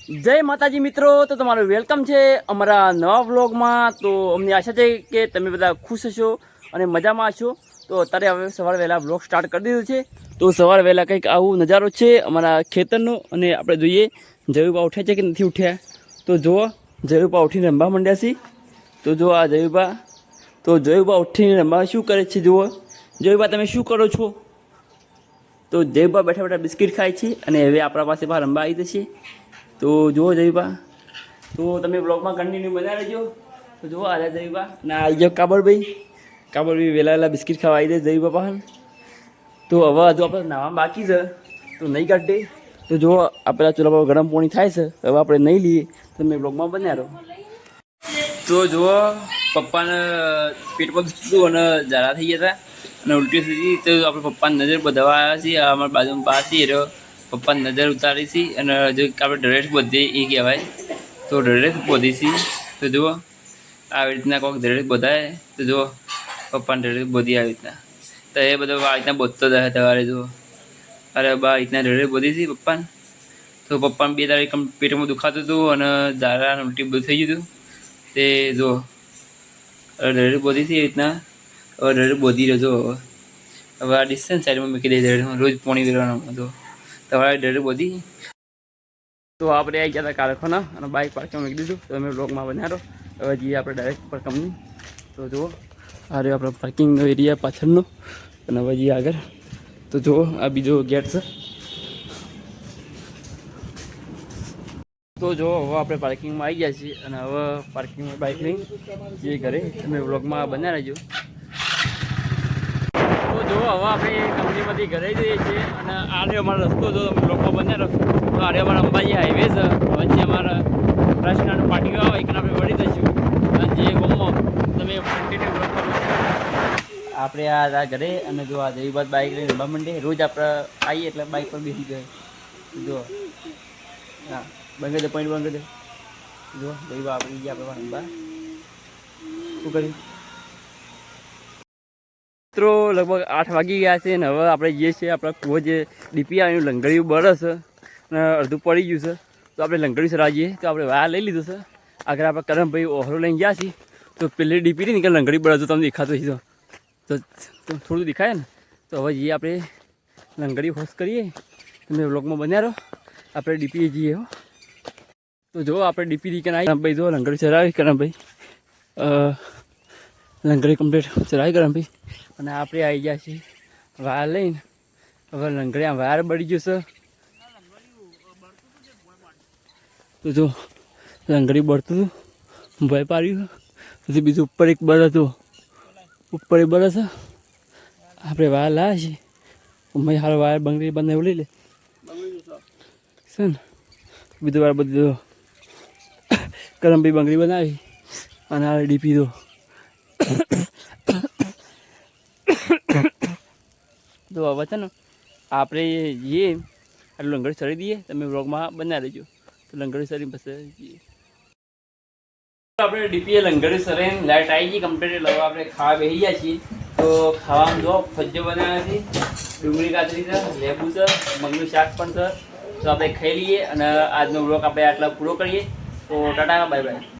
જય માતાજી મિત્રો, તો તમારું વેલકમ છે અમારા નવા વ્લોગમાં। તો અમને આશા છે કે તમે બધા ખુશ હશો અને મજામાં હશો। તો અત્યારે હવે સવારે વહેલા વ્લોગ સ્ટાર્ટ કરી દીધું છે। તો સવારે વહેલા કંઈક આવું નજારો છે અમારા ખેતરનો। અને આપણે જોઈએ જયુબા ઉઠ્યા છે કે નથી ઉઠ્યા। તો જુઓ જયુબા ઉઠીને રમવા માંડ્યા છે। તો જુઓ આ જયુબા, તો જયુબા ઉઠીને રમવા શું કરે છે જુઓ। જયુબા તમે શું કરો છો? તો જયુબા બેઠા બેઠા બિસ્કિટ ખાય છે અને હવે આપણા પાસે બહાર રમવા આવી જશે। તો જુઓ જયુબા, તો તમે બ્લોગમાં કન્ટિન્યુ બના રહેજો। તો જુઓ આજે જયુબા ના આવી જાઓ કાબરભાઈ, કાબરભાઈ વહેલા વહેલા બિસ્કિટ ખાવા આવી જાય જયુબા પાસે। તો હવે હજુ આપણે નાવા બાકી છે તો નહીં કાઢીએ। તો જુઓ આપણા ચૂલા પર ગરમ પાણી થાય છે, હવે આપણે નહીં લઈએ તો તમે બ્લોગમાં બન્યા રહો। તો જુઓ પપ્પાને પેટમાં દુખતું અને ઝાડા થઈ ગયા હતા અને ઉલટી થઈ તો આપણે પપ્પાની નજર બધાવા આવ્યા છીએ। અમારા બાજુમાં પાસી રહ્યો પપ્પાની નજર ઉતારી છે અને હજુ આપણે ડરેસ બધી એ કહેવાય તો ડરેસ બધી છે। તો જુઓ આવી રીતના કોઈક ડરેસ બધાય તો જુઓ પપ્પાની ડરેસ બધી આવી રીતના તો એ બધો આ રીતના બધતો જાય સવારે જુઓ। અરે બા રીતના ડરેસ બધી છે પપ્પાને। તો પપ્પાને 2 તારીખ પેટમાં દુખાતું હતું અને ઝાડા ઉલટી બધું થઈ ગયું હતું। તે જુઓ ડરેસ બધી છે એ રીતના હવે ડરેસ બધી રહ્યો જુઓ। હવે આ ડિસ્ટન્સ સાઈડમાં મૂકી દઈ ડરેસમાં રોજ પાણી પીવાનું તો તમારે ડરેસ બધી। તો આપણે આવી ગયા હતા કારખાના અને બાઇક પાર્કિંગ મૂકી દીધું તો અમે બ્લોગમાં બનાવ્યો। હવે જઈએ આપણે ડાયરેક્ટ પર કંપની। તો જુઓ આ રહ્યો આપણો પાર્કિંગનો એરિયા પાછળનો અને હવે જઈએ આગળ। તો જુઓ આ બીજો ગેટ છે। તો જુઓ હવે આપણે પાર્કિંગમાં આવી ગયા છીએ અને હવે પાર્કિંગમાં બાઇક લઈને જઈએ ઘરે, તમે બ્લોગમાં બન્યા રહેજો। તો જુઓ હવે આપણે કંપનીમાંથી ઘરે જઈએ છીએ અને આ રહ્યો અમારો રસ્તો જો તમે બ્લોગમાં બન્યા રહો। તો આ રહ્યો અમારા અંબાજી હાઈવે છે, વચ્ચે અમારા રાષ્ટ્રના પાર્ટીઓ આવે એક આપણે વળી જઈશું અને જે ગમમાં તમે કન્ટિન્યુ બ્લોગમાં આપણે આ ઘરે અને જો આ જેવી બાદ બાઇક લઈને રમવા માંડીએ। રોજ આપણે આવીએ એટલે બાઇક પર બેસી જાય જો હા બંધ દે પોઈન્ટ બંધ દે જો જેવી આપણે ગયા આપણે રમવા શું કર્યું। મિત્રો લગભગ 8 વાગી ગયા છે અને હવે આપણે જઈએ છીએ આપણા કૂવો જે ડીપી આવીને લંગડિયું બરસ અને અડધું પડી ગયું છે તો આપણે લંગડિયું સરા જઈએ। તો આપણે વાયા લઈ લીધું છે, આગળ આપણે કરમભાઈ ઓહરો લઈને ગયા છીએ તો પેલી ડીપી નહીં કે લંગડી બળાતું તમને દેખાતું છે તો થોડું દેખાય ને। તો હવે જઈએ આપણે લંગડી હોશ કરીએ, તમે વ્લોગમાં બન્યા રહો। આપણે ડીપી જઈએ હો। તો જો આપણે ડીપી દીકન આવી કરમભાઈ જો લંગડી ચરાવી કરમભાઈ લંગડી કમ્પ્લીટ ચરાવી કરમભાઈ અને આપણે આવી ગયા છીએ વાયર લઈને। હવે લંગડી આ વાયર બળી ગયું છે તો જો લંગડી બળતું હતું ભય પાડ્યું પછી બીજું ઉપર એક બળ હતું ઉપર એક બળ છે આપણે વાયર લાવ્યા છીએ ભાઈ હાલ વાયર બંગડી બંને એવું લઈ લે છે ને બીજું વાર બધું કરમભાઈ બંગડી બનાવી અને આ ડીપી દો તો હવે છે ને આપણે જઈએ આટલું લંગડી ચડી દઈએ, તમે વ્લોગમાં બના દેજો। તો લંગડી સરી પછી જઈએ આપણે ડીપીએ લંગડી સરીને લાઇટ આવી ગઈ કમ્પ્લીટ એટલે આપણે ખાવા બેસી ગયા છીએ। તો ખાવાનું જો ફજ્જો બનાવ્યા છે, ડુંગળી કાતરી છે, લેબુ છે, મગનું શાક પણ છે। તો આપણે ખાઈ લઈએ અને આજનો વ્લોગ આપણે આટલા પૂરો કરીએ। તો ટાટા બાય બાય।